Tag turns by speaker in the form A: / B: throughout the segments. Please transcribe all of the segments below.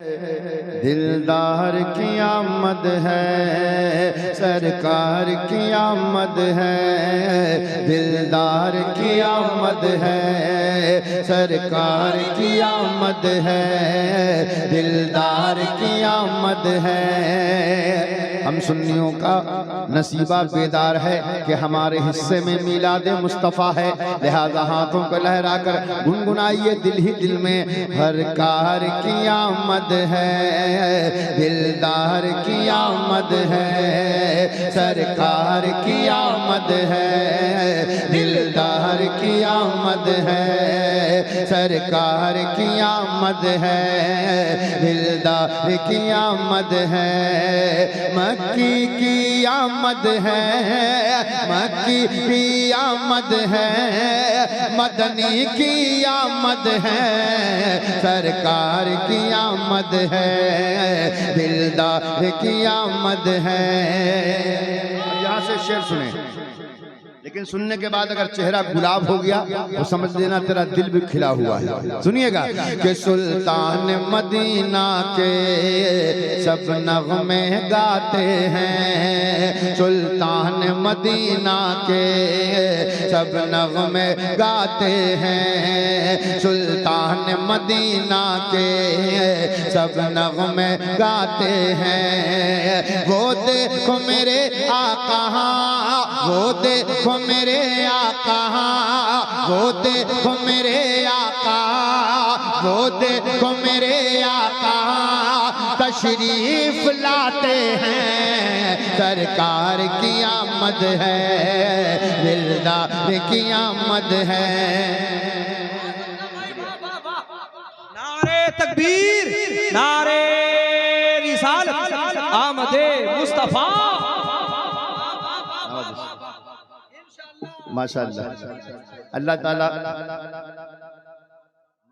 A: दिलदार की आमद है, सरकार की आमद है। दिलदार की आमद है, सरकार की आमद है। दिलदार की आमद है। हम सुन्नियों का नसीबा बेदार है कि हमारे हिस्से में मिलाद मुस्तफ़ा है, लिहाजा हाथों को लहराकर गुनगुनाइए दिल ही दिल में, हर कार की आमद है, दिलदार की आमद है, सरकार की आमद है। दिलदार की आमद है, सरकार की आमद है। दिलदार की आमद है, मक्की की आमद है, मक्की की आमद है। मदनी की आमद है, सरकार की आमद है। दिलदार की आमद है। यहाँ से शेर सुने, लेकिन सुनने के बाद अगर चेहरा गुलाब हो गया तो समझ लेना तेरा दिल भी खिला हुआ है। सुनिएगा कि सुल्तान मदीना के सब नग़मे गाते हैं, सुल्तान मदीना के सब नग़मे गाते हैं, सुल्तान मदीना के सब नग़मे गाते हैं। वो देखो मेरे आका, वो देखो मेरे आका, वो देखो मेरे आका, वो देखो मेरे आका तशरीफ लाते हैं। सरकार की आमद है, दिलदार की आमद है।
B: नारे तकबीर, नारे रिसालत, आमदे मुस्तफा।
A: माशाअल्लाह। अल्लाह ताला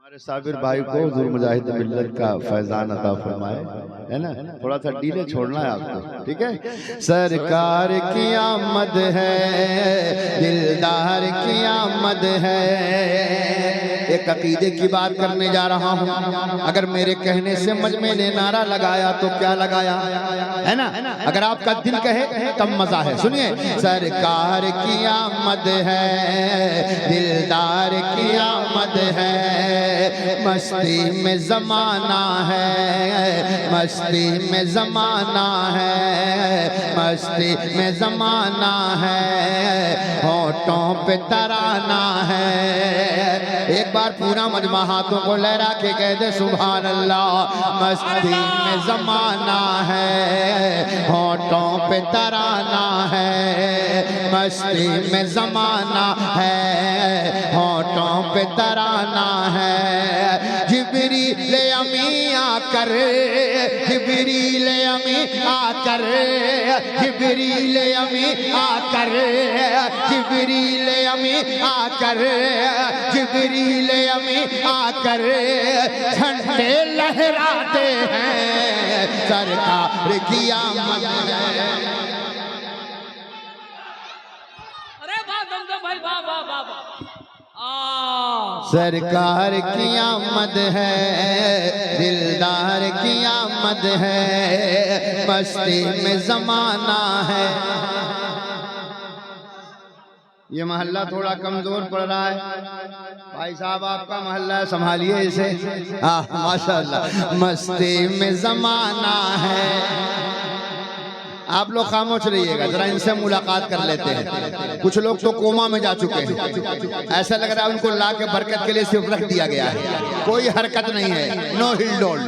A: हमारे साबिर भाई को हुज़ूर मुजाहिद मिल्लत का फैज़ान अता फरमाए, है ना। थोड़ा सा डीले छोड़ना है आपको, ठीक है। सरकार की आमद है, दिलदार की आमद है। एक अकीदे की बात करने जा रहा हूँ, अगर मेरे कहने से मजमे ने नारा लगाया तो क्या लगाया, है ना। अगर आपका दिल कहे तब मजा है। सुनिए, सरकार की आमद है, दिलदार की आमद है। मस्ती में ज़माना है, मस्ती में ज़माना है, मस्ती में ज़माना है। होठों पे तराना है। एक बार पूरा मजमा हाथों को लहरा के कह दे सुभान अल्लाह। मस्ती में ज़माना है, होठों पे तराना है। मस्ती में ज़माना है, होठों पे तराना है। जिब्रील अमी आकर, जिब्रील अमी आकर, जिब्रील अमी आकर, जिब्रील अमी आकर, जिब्रील अमी आकर झंडे लहराते हैं। सरकार की आमद है।
B: अरे वाह दमदम भाई, वाह वाह वाह वाह।
A: सरकार की आमद है, दिलदार की आमद है। मस्ती में ज़माना है। ये मोहल्ला थोड़ा कमजोर पड़ रहा है भाई साहब, आपका मोहल्ला है, संभालिए इसे। माशाअल्लाह। मस्ती में ज़माना है। आप लोग खामोश रहिएगा, जरा इनसे मुलाकात कर लेते हैं। कुछ लोग तो कोमा में जा चुके हैं, ऐसा लग रहा है उनको ला के बरकत के लिए सिर्फ रख दिया गया है, कोई हरकत नहीं है, नो हिलडोल।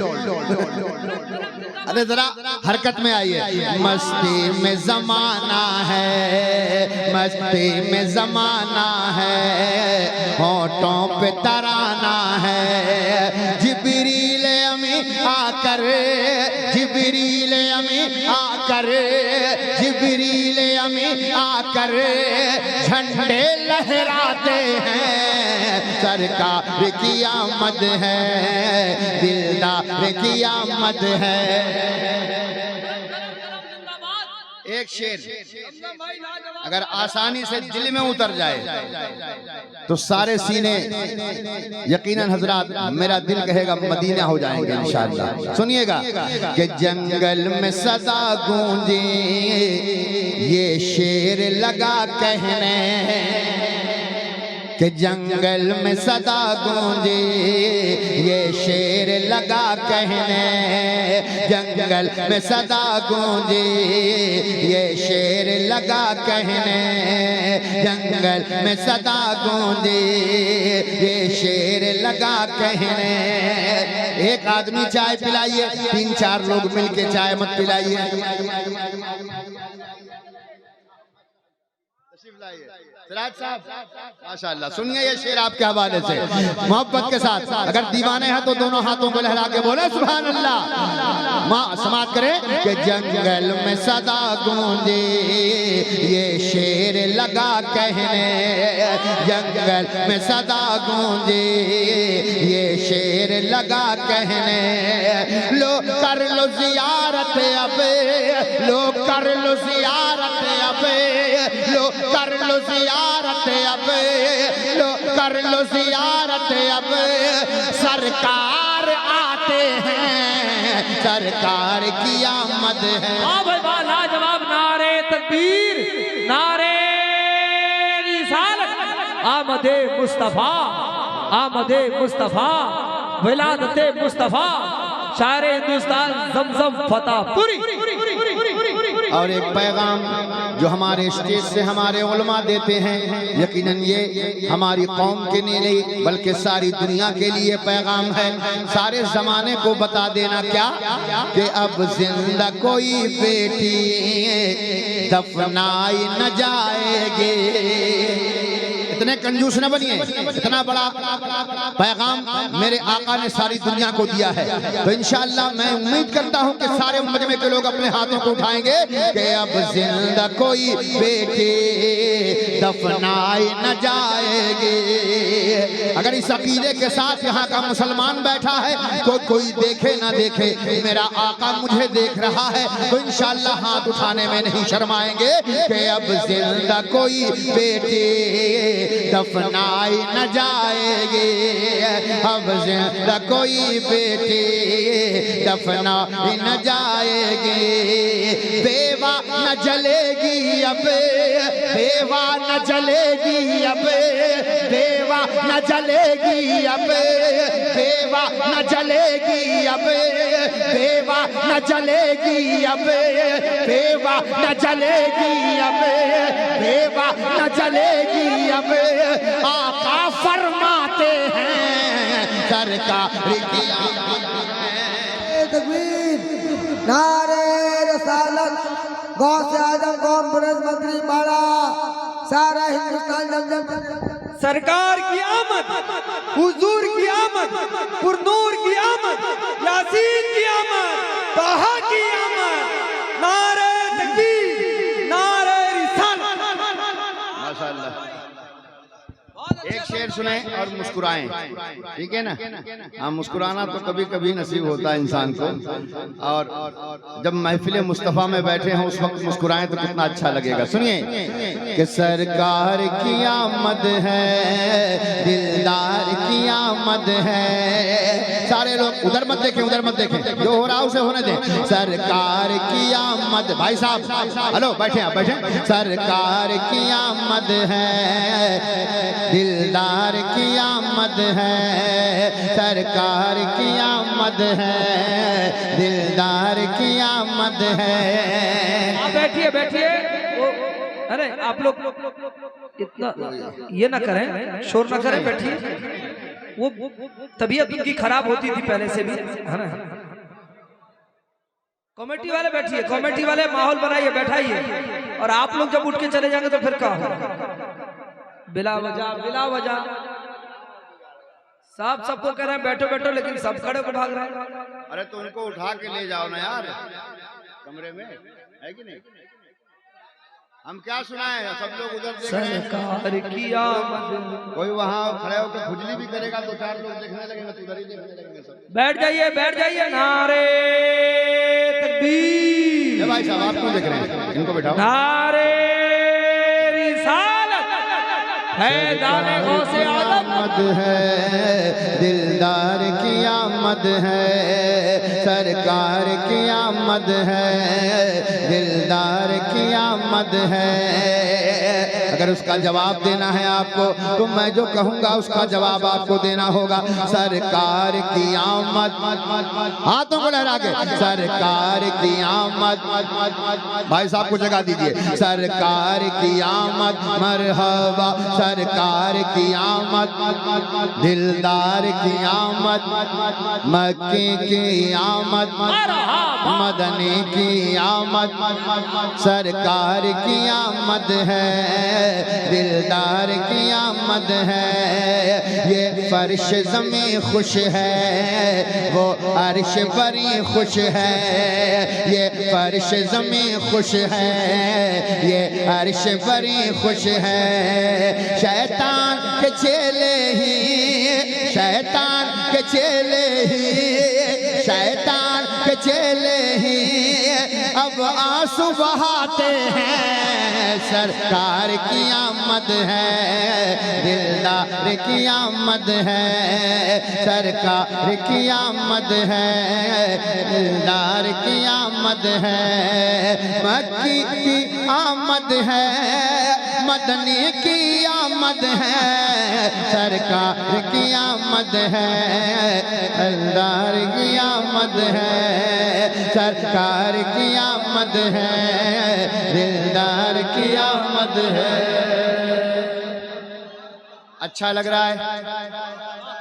A: अरे जरा हरकत में आइए। मस्ती में ज़माना है, मस्ती में ज़माना है। होठों पे तराना है। जिब्रील अमी आकर, जिब्रील अमी आकर, जिब्रील अमी आकर झंडे लहराते हैं। सरकार की आमद है, दिलदार की आमद है। एक शेर अगर आसानी से दिल में उतर जाए तो सारे सीने यकीनन हजरात मेरा दिल कहेगा मदीना हो जाएंगे इंशाअल्लाह। सुनिएगा कि जंगल में सदा गूंजे ये शेर लगा कहने, कि जंगल में सदा गूंजे ये शेर लगा कहने, जंगल में सदा गूंजे ये शेर लगा कहने, जंगल में सदा गूंजे ये शेर लगा कहने। एक आदमी चाय पिलाइए, 3-4 लोग मिलके चाय मत पिलाइए। सिराज साहब माशाअल्लाह, सुनिए ये शेर आपके हवाले से मोहब्बत के साथ। अगर दीवाने हैं तो दोनों हाथों को लहरा के बोले सुभान अल्लाह। माँ समाप्त करें कि जंगल में सदा गूंजे ये शेर लगा कहने, जंगल में सदा गूंजे ये शेर लगा कहने। लो कर लो जियारत अब, लो कर लो जियारत अब, लो कर लो जियारत अब, लो कर लो जियारत अब, सरकार आते हैं, सरकार की आमद है।
B: लाजवाब नारे तकबीर, नारे रिसालत, आमदे मुस्तफा, आमदे मुस्तफा, विलादते मुस्तफा, शायर हिंदुस्तान जमजम फतेहपुरी।
A: और एक पैगाम जो हमारे स्टेज से हमारे उलमा देते हैं, यकीनन ये हमारी कौम के लिए नहीं बल्कि सारी दुनिया के लिए पैगाम है। सारे जमाने को बता देना क्या कि अब जिंदा कोई बेटी दफनाई न जाएगी। इतने कंजूस न बनिए, इतना बड़ा पैगाम मेरे आका ने सारी दुनिया को दिया है। तो इंशाअल्लाह मैं उम्मीद करता हूं कि सारे मजमे के लोग अपने हाथों को उठाएंगे कि अब जिंदा कोई बेटी दफनाई न जाएगी। अगर इस अकीदे के साथ यहाँ का मुसलमान बैठा है तो कोई देखे ना देखे, मेरा आका मुझे देख रहा है, तो इंशाअल्लाह हाथ उठाने में नहीं शर्माएंगे कि अब जिंदा कोई बेटी दफनाई न जाएगी, अब जिंदा कोई बेटी दफनाई न जाएगी। बेवा न जलेगी अब, बेवा न जलेगी अब, बेवा न जलेगी अब, बेवा न जलेगी अब, बेवा न जलेगी अब, बेवा न जलेगी अब, बेवा न जलेगी अब। आका फरमाते हैं सरकार की
C: तकबीर, नारे रसालत, गौसे आजम कौम मंत्री बाड़ा, सारा हिंदुस्तान जमजम।
D: सरकार की आमद, हुजूर की आमद, पुरनूर की आमद, यासीन की आमद, ताहा की आमद, नारे तकबीर, नारे रिसालत।
A: माशाअल्लाह। एक शेर सुने और मुस्कुराएं, ठीक है ना? हाँ, मुस्कुराना तो कभी कभी नसीब होता है इंसान को, और जब महफिल मुस्तफ़ा में बैठे हैं उस वक्त मुस्कुराएं तो कितना अच्छा लगेगा। सुनिए कि सरकार की आमद है, दिलदार की आमद है। सारे लोग उधर मत देखें, उधर मत देखें, जो हो रहा है उसे होने दें। सरकार की आमद, भाई साहब हेलो, बैठे आप बैठे। सरकार की आमद है, दिलदार की आमद है, सरकार की आमद है, दिलदार की आमद है।
D: बैठिए बैठिए, अरे आप लोग इतना ये ना करें, शोर ना करें, बैठिए। वो तबीयत उनकी खराब होती थी पहले से भी, है ना? कमेटी वाले बैठिए, कमेटी वाले माहौल बनाइए, बैठाइए। और आप लोग जब उठ के चले जाएंगे तो फिर क्या होगा? बिला वजह साहब सबको कह रहे हैं बैठो बैठो, लेकिन सब खड़े को भाग रहे हैं।
A: अरे तो उनको उठा के ले जाओ ना यार कमरे में, है कि नहीं? हम क्या सुनाए, सब लोग उधर देख रहे हैं।
D: सरकार की आमद,
A: कोई वहाँ खड़े होकर खुजली भी करेगा, 2-4 लोग देखने लगेंगे तो उधर ही देखने लगेंगे सब।
D: बैठ जाइए बैठ जाइए, नारे तकबीर।
A: भाई साहब आप क्यों देख रहे हैं, इनको बैठाओ।
D: नारे रिसालत,
B: फैजाने गौसे आदम
A: आमद है, दिलदार की आमद है, सरकार की आमद है, दिलदार की आमद है। अगर उसका जवाब देना है आपको तो मैं जो कहूंगा उसका जवाब आपको देना होगा। सरकार की आमद, हाथों को लहरा के, सरकार की आमद, भाई साहब को जगा दीजिए। सरकार की आमद, मरहबा सरकार की आमद, दिलदार की आमद, मक्के की आमद, मदनी की आमद, सरकार की आमद है, दिलदार की आमद है। ये फर्श ज़मीं खुश है, वो अर्श बड़ी खुश है। ये फर्श ज़मीं खुश है, ये अर्श बड़ी खुश है। शैतान के चेले ही, शैतान के चेले ही, शैतान के चेले ही अब आंसू बहाते हैं। सरकार की आमद है, दिलदार की आमद है, सरकार की आमद है, दिलदार की आमद है। मक्की की आमद है, मदनी की आमद है, सरकार की आमद है, दिलदार की आमद है, सरकार की आमद है, दिलदार की आमद है। अच्छा लग रहा है?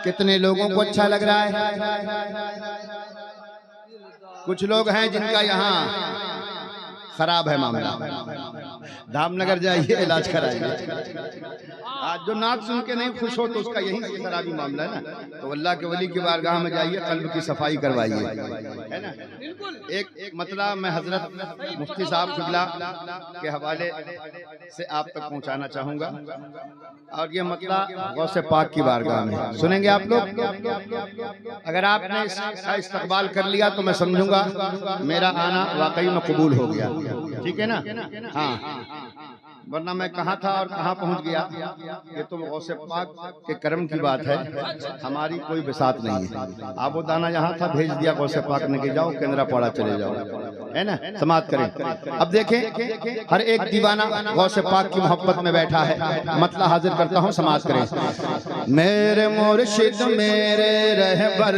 A: कितने लोगों को अच्छा लग रहा है? कुछ लोग हैं जिनका यहाँ खराब है मामला, धामनगर जाइए इलाज कराइए। आज जो नाक सुन के नहीं खुश हो तो उसका यही खराबी मामला है ना। तो अल्लाह के वली की बारगाह में जाइए, कल्ब की सफाई करवाइए, है ना। एक मतलब मैं हजरत मुफ्ती साहब किबला के हवाले से आप तक पहुंचाना चाहूंगा, और ये मतलब गौसे पाक की बारगाह में सुनेंगे आप लोग। अगर आपने इसका इस्तकबाल कर लिया तो मैं समझूंगा मेरा आना वाकई में कबूल हो गया, ठीक है ना। हाँ, वरना मैं कहाँ था और कहाँ पहुँच गया, ये तो गौसे पाक के करम की बात है, हमारी कोई बिसात नहीं है। आबो दाना यहाँ था, भेज दिया गौसे पाक ने कि जाओ केंद्रापाड़ा चले जाओ, है ना। समाप्त करें। अब देखें, हर एक दीवाना गौसे पाक की मोहब्बत में बैठा है, मतलब हाजिर करता हूँ, समाप्त करें। मेरे मुर्शिद मेरे रहबर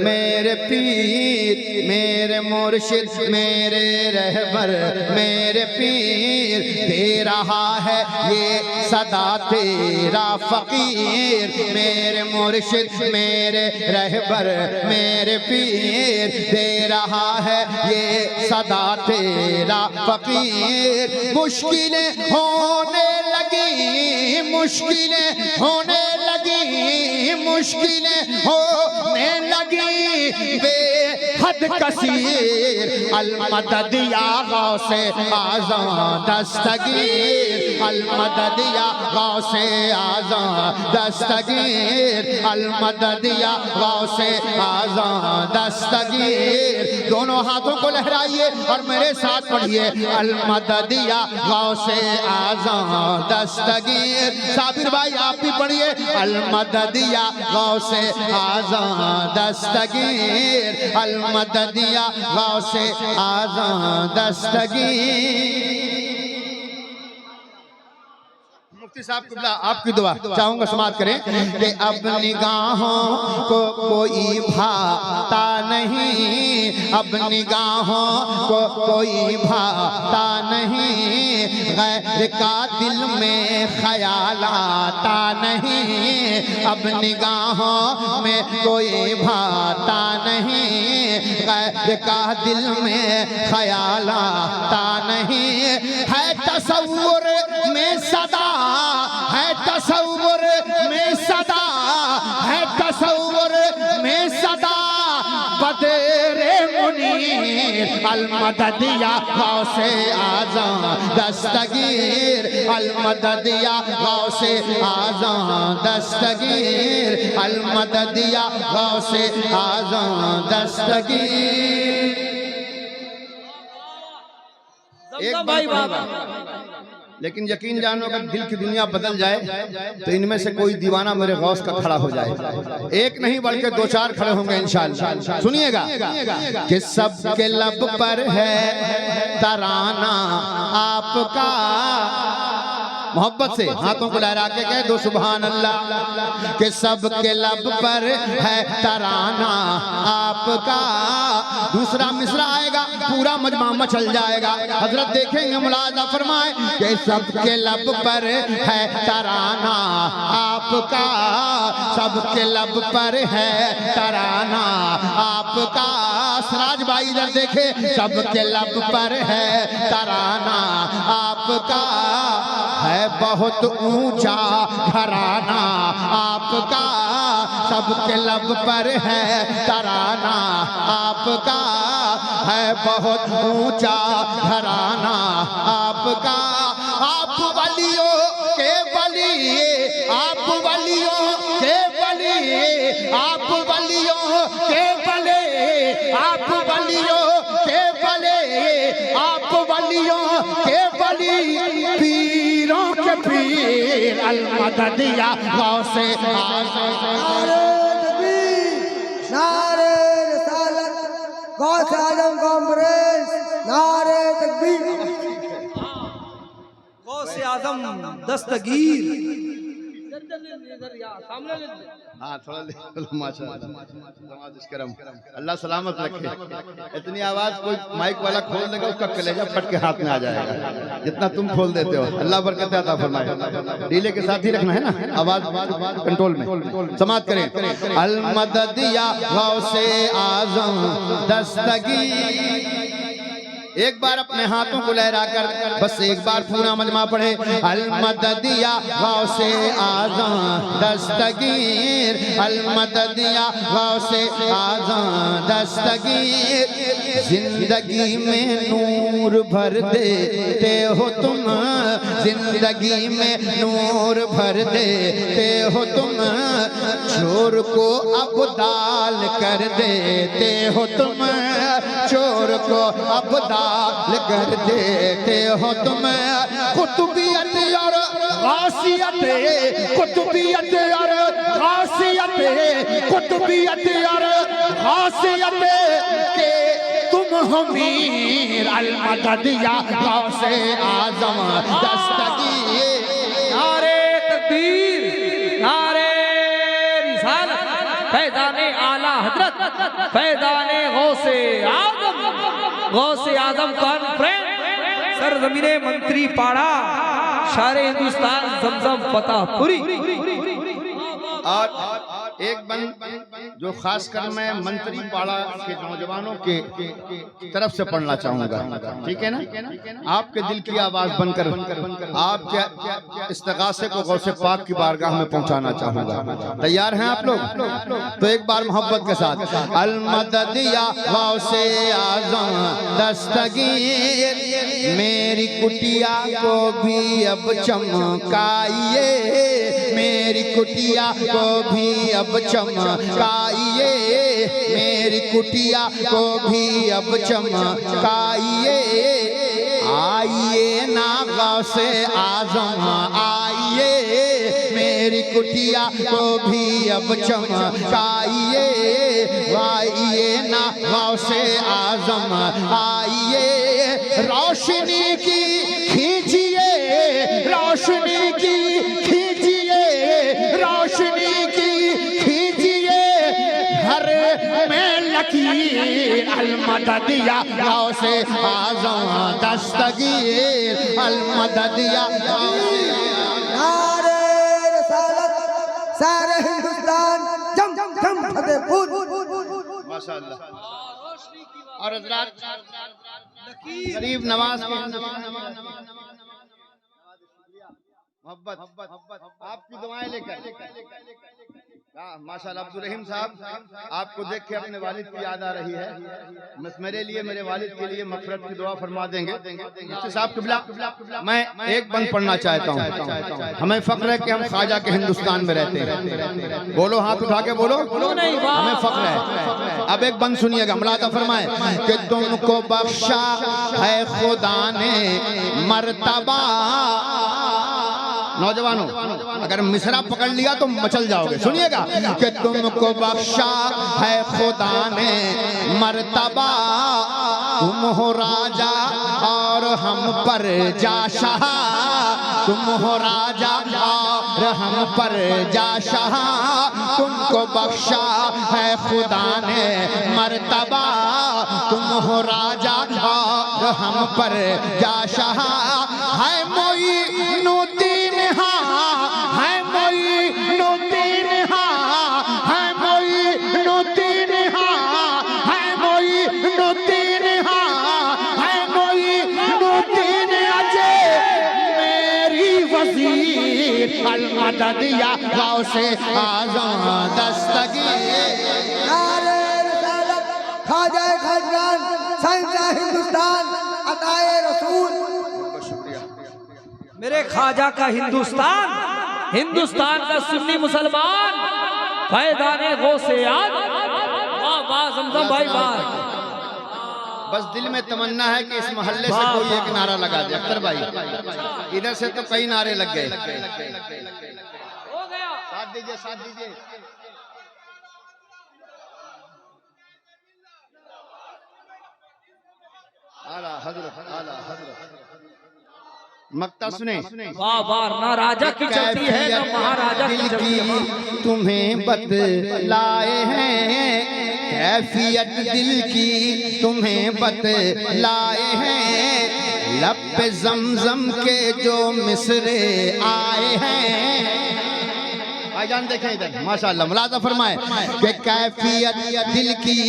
A: मेरे पीर, मेरे मुर्शिद मेरे रहबर मेरे पीर, दे रहा है ये सदा तेरा फकीर। मेरे मुर्शिद मेरे रहबर मेरे पीर, दे रहा है ये सदा तेरा फकीर। मुश्किलें होने लगी, मुश्किलें होने लगी, मुश्किलें होने लगी बेहद कसीर। अलमदद या गौसे आज़म दस्तगीर, अलमदद या गौसे आज़म दस्तगीर, अलमदद या गौसे आज़म दस्तगीर। दोनों हाथों को लहराइए और मेरे साथ पढ़िए, अलमदद या गौसे आज़म दस्तगीर। साबिर भाई आप भी पढ़िए, अलमदद या गौसे आज़म दस्तगीर, अलमदद या गौसे आज़म दस्तगीर। मुफ्ती साहब किबला आपकी दुआ चाहूंगा, समाप्त करें कि अब निगाहों को कोई भाता नहीं, अब निगाहों को कोई भाता नहीं, गैर का दिल में ख्याल आता नहीं। अब निगाहों में कोई भाता नहीं, गैर का दिल में ख्याल आता नहीं। है तसव्वुर में सदा, है तसव्वुर में सदा, है तसव्वुर में सदा बदरे मुनीर। अलमदद या गौसे आज़म दस्तगीर, अलमदद या गौसे आज़म दस्तगीर, अलमदद या गौसे आज़म दस्तगीर।
B: भाई बाबा
A: लेकिन यकीन जानो अगर दिल की दुनिया बदल जाए तो इनमें से कोई दीवाना मेरे गौस का खड़ा हो जाए। एक नहीं बल्कि दो चार खड़े होंगे इंशाअल्लाह। सुनिएगा कि सबके लब पर है तराना आपका, मोहब्बत से हाथों को लहरा के कह दो सुभान अल्लाह। कि सबके लब पर है तराना आपका। दूसरा मिसरा आएगा पूरा मजमा मचल जाएगा। हजरत देखेंगे मुलाजा फरमाए कि सबके लब पर है तराना आपका, सबके लब पर है तराना आपका। सराज भाई इधर देखे, सबके लब पर है तराना आपका, है बहुत ऊंचा घराना आपका। सबके लब पर है तराना आपका, है बहुत ऊंचा घराना आपका। आप वलियों के वली, आप वलियों के वली, आप वलियों के वले, आप वलियों के वले, आप वलियों के वली, पीरों के पीर अल-मददिया गौसे
C: नारे तकबीर, नारे रिसालत, गौसे आजम कॉन्फ्रेंस, नारे तकबीर।
D: गौसे आजम दस्तगीर।
B: सामने ले ले।
A: हाँ थोड़ा माशाअल्लाह अल्लाह सलामत रखे। इतनी आवाज कोई माइक वाला खोल देगा उसका कलेजा फट के हाथ में आ जाएगा जितना तुम खोल देते हो। अल्लाह बरकत अता फरमाए। डीले के साथ ही रखना है ना, आवाज कंट्रोल में। समाप्त करें। अल मददिया गौसे आजम दस्तगीर। एक बार अपने हाथों को लहराकर बस एक बार पूरा मजमा पढ़े। अल मददिया गौसे आज़म दस्तगीर, अल मददिया गौसे आज़म दस्तगीर। जिंदगी में नूर भर देते हो तुम, जिंदगी में नूर भर देते हो तुम। चोर को अब्दाल कर देते हो तुम, चोर को अब्दाल कर देते हो तुम। कुतुबियत और गासियत, कुतुबियत और गासियत, कुतुबियत और गासियत के तुम हमीर अल मददिया गौसे आज़म दस्तगीर।
B: नारे तकबीर, नारे रिसालत, फैज़ाने आला हजरत, फैज़ाने गौसे आज़म, गौसे आज़म कॉन्फ्रेंस,
D: सरजमीने मंत्री पाड़ा, शारे हिंदुस्तान जमजम फतेहपुरी।
A: और एक बंद जो खासकर मैं मंत्री पाड़ा के नौजवानों के तरफ से पढ़ना चाहूंगा, ठीक है ना? आपके दिल की आवाज बनकर आपके इस्तिगासे को गौसे पाक की बारगाह में पहुंचाना चाहूंगा। तैयार हैं आप लोग? तो एक बार मोहब्बत के साथ अल मददिया गौसे आज़म दस्तगीर। मेरी कुटिया को भी अब चमकाइए, मेरी कुटिया को भी अब चमकाइए, मेरी कुटिया को भी अब चमकाइए। आइए ना गौसे आज़म आइए, मेरी कुटिया को भी अब चमकाइए। आइए ना गौसे आज़म आइए। रोशनी की खींचिए, रोशनी की खींचिए, रोशनी की खींचिए। घर में लकीर अल मददिया गौसे आज़म दस्तगीर, अल मददिया।
C: नारे रिसालत, सारे हिंदुस्तान जम जम फतेहपुर।
A: माशाअल्लाह। और हजरात गरीब नवाज मोहब्बत आपकी दुआएं लेकर माशाल्लाह अब्दुल रहीम साहब, आपको देख के अपने वालिद की याद आ रही है। बस मेरे लिए, मेरे वालिद के लिए मग़फ़िरत की दुआ फरमा देंगे। मुफ्ती साहब क़िबला, मैं एक बंद पढ़ना चाहता हूँ। हमें फ़ख्र है कि हम ख्वाजा के हिंदुस्तान में रहते हैं। बोलो, हाथ उठा के बोलो, हमें फ़ख्र है। अब एक बंद सुनिएगा, मुलाज़ा फरमाए कि तुमको बख्शा है खुदा ने मर्तबा। नौजवानों, अगर मिसरा पकड़ लिया तो मचल जाओगे। सुनिएगा कि तुमको बख्शा है खुदा ने मर्तबा, तुम हो राजा और हम पर जाशाह, तुम हो राजा और हम पर जाशाह, तुमको बख्शा है खुदा ने मर्तबा, तुम हो राजा और हम पर जाशाह। है मोई नूतीन है मोई नूतीन है मोई नूतीन है मोई नूतीन है मोई नूतीन अजे मेरी वज़ीर अल-मदद या गौसे आज़म दस्तगीर।
C: नारे रिसालत ख्वाजा खाजगान शहंशाह हिंदुस्तान अताए रसूल।
B: मेरे ख्वाजा का हिंदुस्तान, हिंदुस्तान का सुन्नी मुसलमान, फैज़ाने गौसे आज़म। वाह वाह ज़मज़म भाई वाह।
A: बस दिल में तमन्ना है कि इस मोहल्ले से कोई एक नारा लगा दे। अख्तर भाई, इधर से तो कई नारे लग गए।
B: हो गया।
A: साथ दीजिए, साथ दीजिए। आला हज़रत, आला हज़रत। मक्ता सुने।
B: वाह वाह, ना राजा की चलती है ना महाराजा की चलती है।
A: तुम्हें बतलाए हैं कैफियत दिल की, तुम्हें बतलाए हैं लब पे ज़मज़म के जो मिसरे आए हैं। भाईजान देखें इधर, माशाअल्लाह, मुलाज़ा फरमाए कि कैफियत दिल की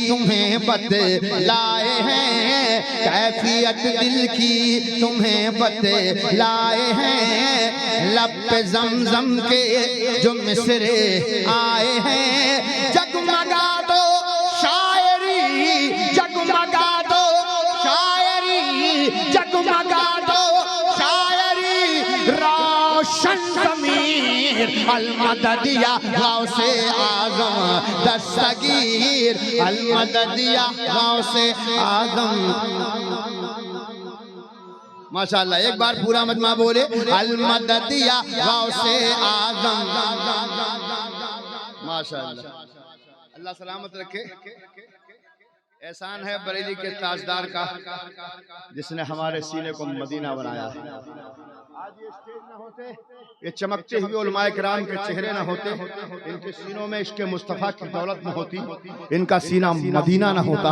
A: तुम्हें बतलाए हैं, कैफियत दिल की तुम्हें बतलाए हैं लब पे ज़मज़म के जो मिसरे आए हैं। जगमगा दो शायरी, जगमगा दो शायरी, जगमगा दो शायरी, रोशन ज़मीर अल-मदद या गौसे आज़म दस्तगीर, अल-मदद या गौसे आज़म। माशाअल्लाह, एक बार पूरा मजमा बोले, अल-मदद या गौसे आज़म। माशाअल्लाह, अल्लाह सलामत रखे। एहसान है बरेली के ताजदार का, जिसने हमारे सीने को मदीना बनाया। आज ये स्टेज न होते, ये चमकते हुए उलमाए किराम के चेहरे न होते, इनके सीनों में इश्क़ मुस्तफ़ा की दौलत न होती, इनका सीना मदीना न होता।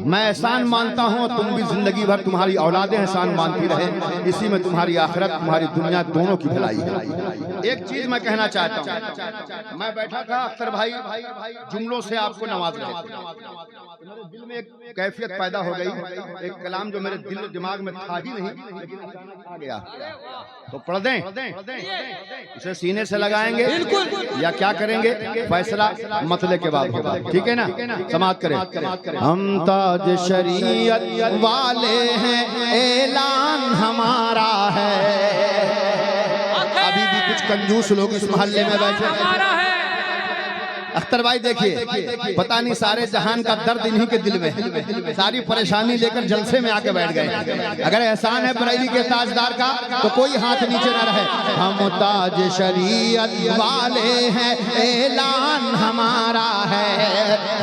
A: मैं एहसान मानता हूँ, तुम भी जिंदगी भर तुम्हारी औलादें एहसान मानती रहे, इसी में तुम्हारी आखिरत, तुम्हारी दुनिया दोनों की भलाई है। एक चीज मैं कहना चाहता हूँ, मैं बैठा था, अख्तर भाई जुमलों से आपको नवाज रहे थे। मेरे दिल में एक कैफियत पैदा हो गई, एक कलाम जो मेरे दिल दिमाग में था ही नहीं, लेकिन अचानक आ गया। तो पढ़ दें, इसे सीने से लगाएंगे या क्या करेंगे, फैसला मतले के बाद होगा। ठीक है ना, समाप्त करें। हम ताज शरीयत वाले हैं, ऐलान हमारा है। अभी भी कुछ कंजूस लोग इस मोहल्ले में बैठे हैं। अख्तर भाई देखिए, पता नहीं सारे जहान का दर्द इन्हीं के दिल में है, सारी परेशानी लेकर जलसे में आके बैठ गए। अगर एहसान है बरेली के ताजदार का तो कोई हाथ नीचे न रहे। हम ताज शरीयत वाले हैं, ऐलान हमारा है।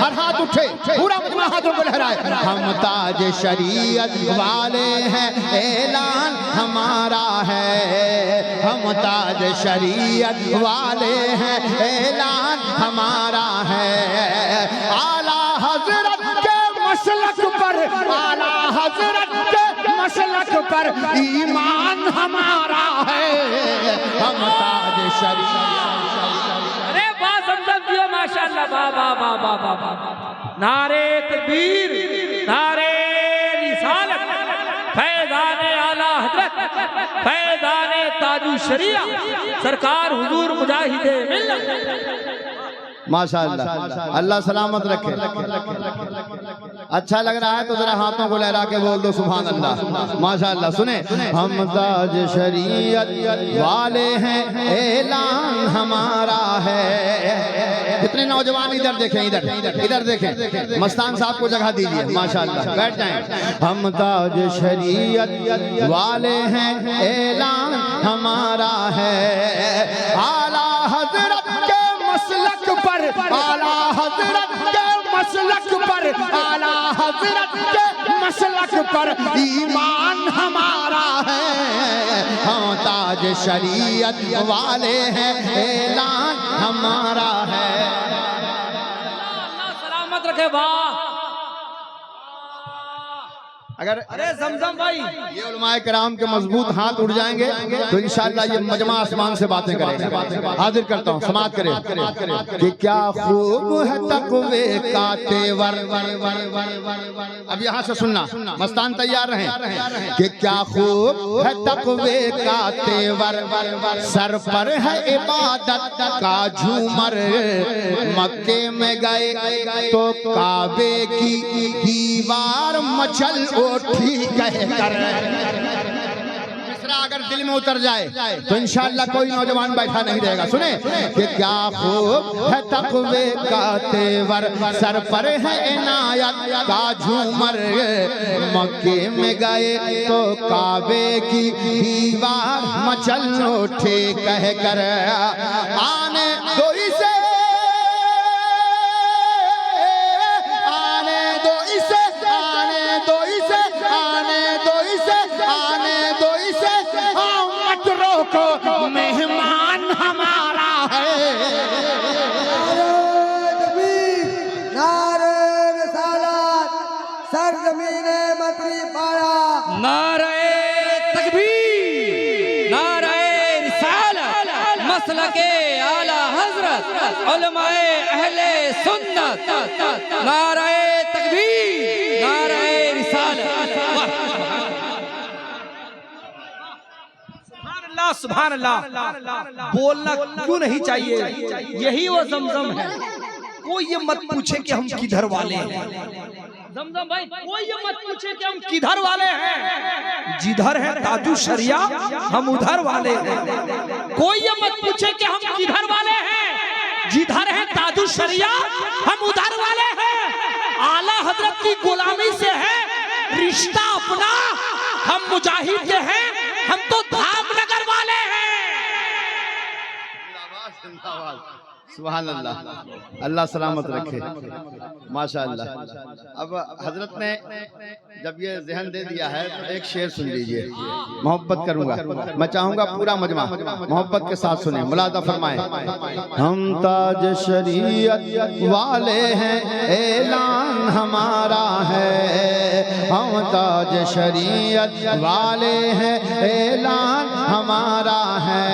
A: हर हाथ उठे, पूरा अपना हाथों को लहराए। हम ताज शरीयत वाले हैं, ऐलान हमारा है। हम ताज शरीयत वाले हैं, ऐलान हमारा है। आला हजरत के मसलक पर, आला हजरत के मसलक पर ईमान हमारा है। हम ताज शरीयत।
B: अरे वाह ज़मज़म दियो माशाअल्लाह, वाह वाह वाह वाह वाह। नारे तकबीर, नारे रिसालत, फैज़ाने आला हज़रत, फैज़ाने ताजु शरिया, सरकार हुजूर मुजाहिदे मिल्लत।
A: माशाअल्लाह, अल्लाह सलामत रखे। अच्छा लग रहा है तो जरा हाथों को लहरा के बोल दो सुभान अल्लाह। माशाअल्लाह। सुने, हम ताज शरीयत वाले हैं, ऐलान हमारा है। कितने नौजवान इधर देखें, इधर देखें, मस्तान साहब को जगह दीजिए। माशाअल्लाह, बैठ जाएं। हम ताज शरीयत वाले हैं, ऐलान हमारा है। आला हजरत के मसलक पर, आला हजरत के मसलक पर, आला हजरत के मसलक पर ईमान हमारा है। हम ताज शरीयत वाले हैं, ऐलान हमारा है।
B: अल्लाह सलामत रखे। वाह,
A: अगर
B: अरे जमजम भाई,
A: ये उलमाए कराम के मजबूत हाथ उड़ जाएंगे तो इंशाअल्लाह ये मजमा आसमान से बातें करेगा। हाजिर करता हूँ, समात करें कि क्या खूब है तकवे का तेवर। अब यहाँ से सुनना, मस्तान तैयार रहें कि क्या खूब है तकवे का तेवर, सर पर है इबादत का झूमर। मक्के में गए तो काबे की दीवार मचल उठी कहकर। मिसरा अगर दिल में उतर जाए तो इंशाअल्लाह कोई नौजवान बैठा नहीं रहेगा। सुने कि क्या खूब है तकवे का तेवर, सर पर है इनायत का झूमर। मक्के में गए तो काबे की दीवार मचल उठे कहकर। आने दो इसे, को मेहमान हमारा है।
C: नारे रिसालत, सरज़मीने मदनी पारा।
B: नारे तकबीर, नारे रिसालत, मसलके आला हजरत, उलमाए अहले सुन्नत। नारे तकबीर, नारे रिसालत। सुभान अल्लाह। बोलना क्यों नहीं चाहिए, यही वो जमजम है। कोई ये मत पूछे कि हम किधर वाले हैं। जमजम भाई, कोई ये मत पूछे कि हम किधर वाले हैं। जिधर है ताजु शरिया हम उधर वाले हैं। कोई ये मत पूछे कि हम किधर वाले हैं। जिधर है ताजु शरिया हम उधर वाले हैं। आला हजरत की गुलामी से है रिश्ता अपना, हम मुजाहिद के हैं, हम तो धामनगर वाले हैं।
A: सुभान अल्लाह, अल्लाह सलामत रखे। माशाअल्लाह। अब हजरत ने जब ये ज़हन दे दिया है तो एक शेर सुन लीजिए, मोहब्बत करूंगा। मैं चाहूंगा पूरा मजमा मोहब्बत के साथ सुने, मुलादा फरमाएं। हम ताज शरीयत वाले हैं, ऐलान हमारा है। हम ताज शरीयत वाले हैं, ऐलान हमारा है।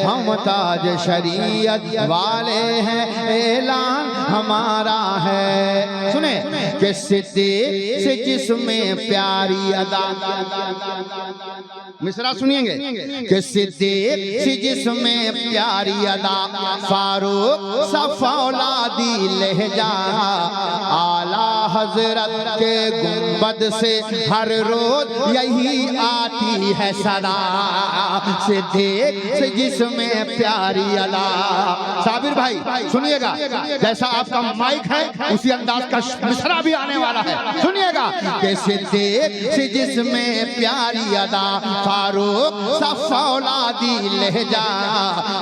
A: हम ताज शरीयत वाले हैं, ऐलान हमारा है। सुने कि सिद्दीक से जिसमें प्यारी अदा, मिसरा सुनिएंगे कि सिद्दीक से जिसमें प्यारी अदा, फारूक सफौलादी लहजा। आला हजरत के गुंबद से हर रोज यही आती है सदा। सिद्दीक से जिसमें प्यारी अदा। साबिर भाई सुनिएगा, जैसा आपका माइक है उसी अंदाज का मिसरा भी आने वाला है। सुनिएगा कि सिद्दीक से जिसमें प्यारी अदा, फारूक सफौलादी लहजा।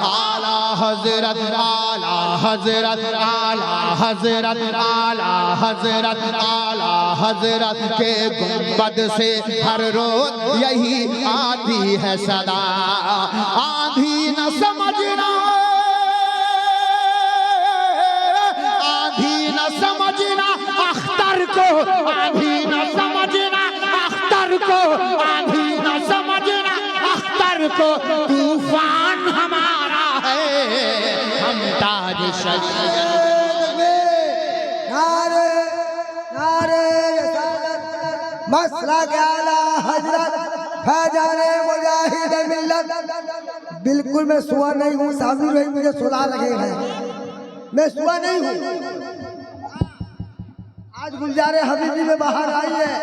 A: आला हजरत, आला हजरत, आला हजरत, आला हजरत, आला हजरत के गुंबद से हर रोज यही आती है सदा। आंधी न समझना, समझना अख्तर को, आंधी न समझना अख्तर को, आंधी न समझना अख्तर को। तूफान हमारा है, हम ताज शरीयत।
C: नारे नारे रिसालत, मसलक आला हजरत, फैजाने मुजाहिद मिल्लत। बिल्कुल मैं सुआ नहीं हूँ, साबिर भाई मुझे सुला रहे हैं। मैं सुआ नहीं हूँ। आज गुलजारे हबीबी में बाहर आई है,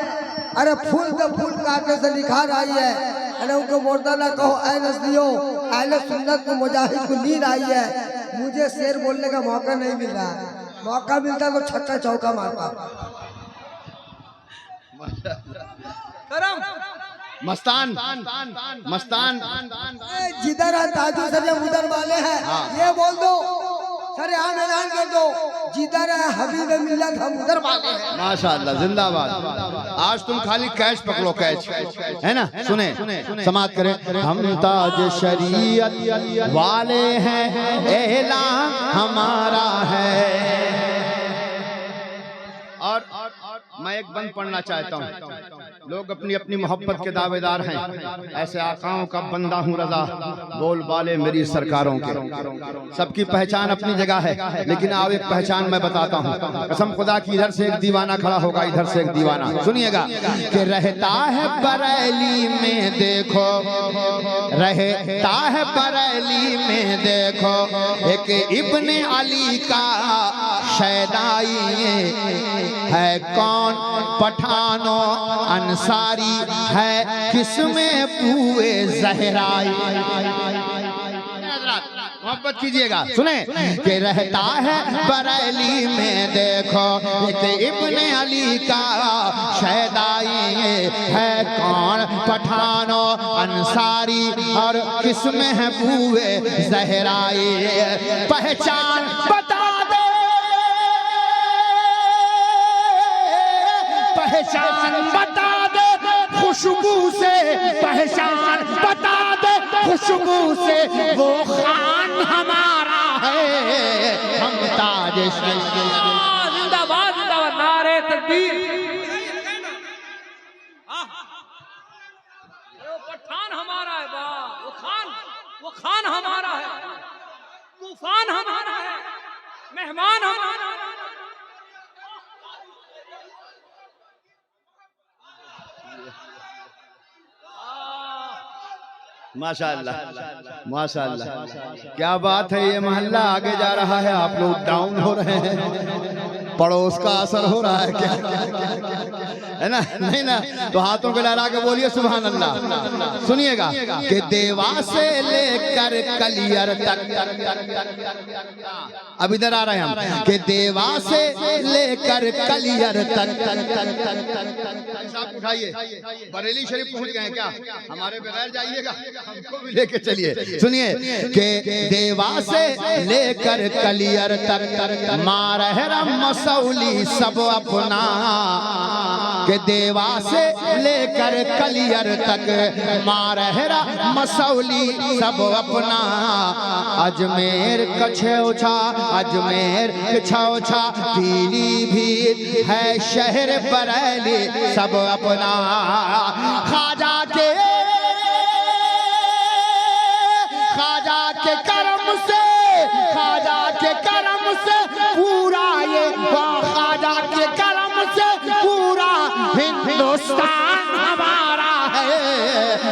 C: अरे फूल पे फूल काटने से निखार आई है। अरे उनको मुर्दा ना कहो ऐ नस्लियो, अहले सुन्नत को मुजाहिद को नींद आई है। मुझे शेर बोलने का मौका नहीं मिल रहा, मौका मिलता तो छक्का चौका मारता।
A: मस्तान मस्तान
C: जिधर है ताजू सर उधर वाले हैं, ये बोल दो सर, यहाँ ऐलान कर दो जिधर है हबीब मिल्लत हम उधर वाले हैं।
A: माशाअल्लाह, जिंदाबाद। आज तुम खाली कैच पकड़ो, कैच है ना। सुने समाप्त करें। हम ताज शरीयत वाले हैं, एलान हमारा है। और मैं एक बंद पढ़ना चाहता हूँ। लोग अपनी अपनी मोहब्बत के दावेदार हैं, ऐसे आकाओं का बंदा हूँ रजा, बोल बाले मेरी सरकारों के। सबकी पहचान अपनी जगह है, लेकिन आओ एक पहचान मैं बताता हूँ। कसम खुदा की, इधर से एक दीवाना खड़ा होगा, इधर से एक दीवाना। सुनिएगा कि रहता है बरेली में देखो, रहता है बरेली में देखो, एक इब्ने अली का शैदाई है। कौन पठानो अंसारी है, किसमें पूए ज़हराई। मोहब्बत कीजिएगा, सुने कि रहता है बरेली में देखो, एक इब्ने अली का शैदाई है। कौन पठानो अंसारी और किसमें है पूए ज़हराई। पहचान बता दे, पहचान बता दे खुशबू से, पहचान बता दे खुशबू से, वो खान हमारा है, हम ताज
B: जिंदाबाद जिंदाबाद, नारे तकबीर। वो पठान हमारा है, वो खान हमारा है, तूफान हमारा है, मेहमान हमारा है।
A: माशाअल्लाह माशाअल्लाह, क्या बात है। ये मोहल्ला आगे जा रहा है, आप लोग डाउन हो रहे हैं, पड़ोस का असर हो रहा है क्या, है ना? नहीं ना, तो हाथों को लहरा के बोलिए सुभान अल्लाह। सुनिएगा कि देवा से लेकर कलियर तक, अब इधर आ रहे हैं हम, कि देवा से लेकर कलियर तक। उठाइए, बरेली शरीफ पहुंच गए क्या? हमारे बगैर जाइएगा, हमको भी लेके चलिए। सुनिए कि देवा से लेकर कलियर तक, मारहरम मसौली सब अपना, के देवा से लेकर कलियर तक, मारहरा मसौली सब अपना। अजमेर कछौछा, अजमेर कछौछा, पीलीभीत है शहर बरेली सब अपना। खाजा के करम से, खाजा के करम से पूरा ये, खाजा के करम से पूरा हिंदुस्तान हमारा है,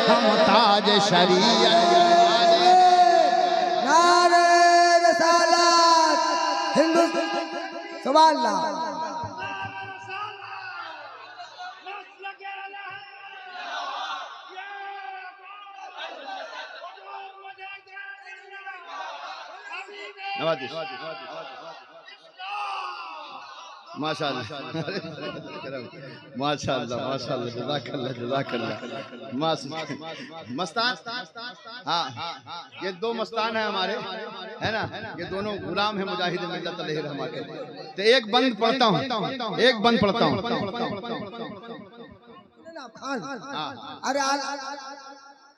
A: हम ताज शरीयत।
C: नारे रिसालत हिंदुस्तान, सुभान अल्लाह।
A: माशाअल्लाह माशाअल्लाह माशाअल्लाह, जज़ाकल्लाह जज़ाकल्लाह। मस्तान, हाँ ये दो मस्तान है हमारे, है ना? ये दोनों गुलाम है मुजाहिद मिल्लत अलैहि रहमा के। तो एक बंद पढ़ता हूँ, एक बंद पढ़ता हूँ।
C: अरे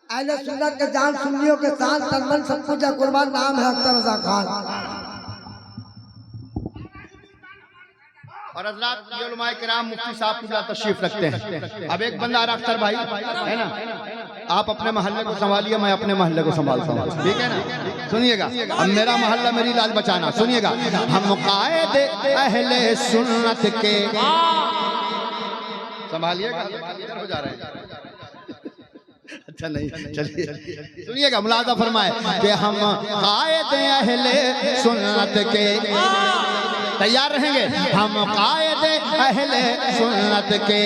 C: अहले सुन्नत के जान सुन्नियों के साथ तनमन सब कुछ कुर्बान, नाम है अख्तर रजा खान।
A: और हज़रात ये उलमाए किराम मुफ्ती साहब की तशरीफ रखते हैं। अब एक बंदा अख्तर भाई है ना, आप अपने मोहल्ले को संभालिए, मैं अपने मोहल्ले को संभालता हूँ, ठीक है ना? सुनिएगा, अब मेरा मोहल्ला मेरी लाज बचाना। सुनिएगा, हम कायदे अहले सुन्नत के, संभालिएगा, हो जा रहे हैं। अच्छा नहीं, चलिए सुनिएगा, मुलाजा फरमाए कि हम कायद अहले सुन्नत के, तैयार रहेंगे, हम कायद अहले सुन्नत के,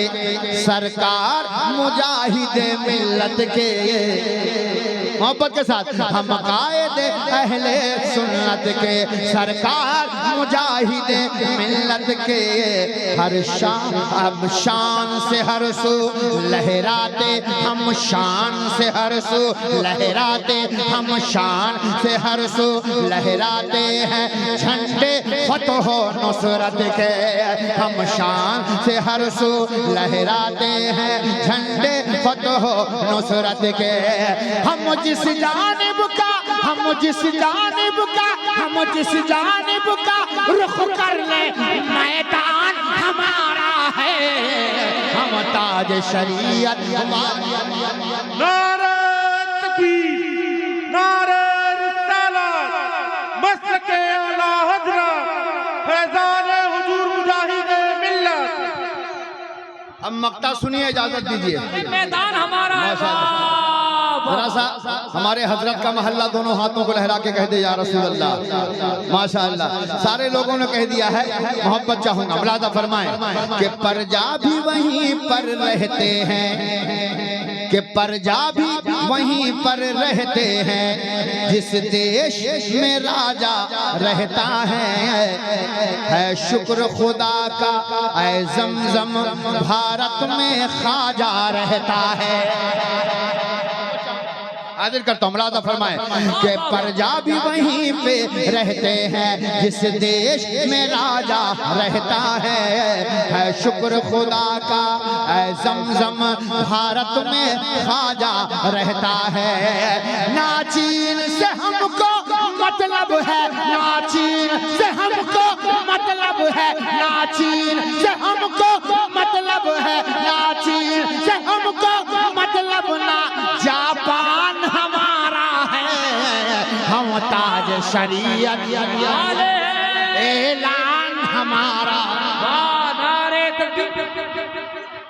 A: सरकार मुजाहिद मिल्लत के, मोहब्बत के साथ, हम कायद अहले सुन्नत के, सरकार मुजाहिद मिल्लत के, हर शान अब शान से हर सू लहराते, हम शान से हर सू लहराते, हम शान से हर सू लहराते हैं, झंडे फतह नुसरत के, हम शान से हर सू लहराते हैं, झंडे फतह नुसरत के, हम जिस जानिब का, हम जिस जानिब का, हम जिस जानिब का रुख कर ले, मैदान हमारा है, हम ताज शरीयत
E: नारे तकबीर, नारे रिसालत, मसलके आला हज़रत, फैज़ान हुजूर मुजाहिद मिल्लत।
A: अब मक्ता सुनिए, इजाजत दीजिए।
B: मैदान हमारा है।
A: जरा सा हमारे हजरत का महल्ला दोनों हाथों को लहरा के कह दे या रसूल अल्लाह, माशाअल्लाह। सारे लोगों ने कह दिया है, मोहब्बत चाहूंगा, मुलाजा फरमाएं कि परजा भी वहीं पर रहते हैं, कि परजा भी वहीं पर रहते हैं, जिस देश में राजा रहता है शुक्र खुदा का, ऐ ज़मज़म भारत में ख्वाजा रहता है। हाजिर करता हूँ, मुलाजा फरमाए कि परजा भी वहीं पे रहते हैं, जिस देश में राजा रहता है शुक्र खुदा का, ऐ ज़मज़म भारत में ख्वाजा रहता है। नाचीन से हमको मतलब है, नाचीन से हमको मतलब है, नाचीन से हमको मतलब है, नाचीन से हमको मतलब ना, जापान हमारा है, हम ताज शरीयत ऐलान हमारा।
B: नारे तकबीर।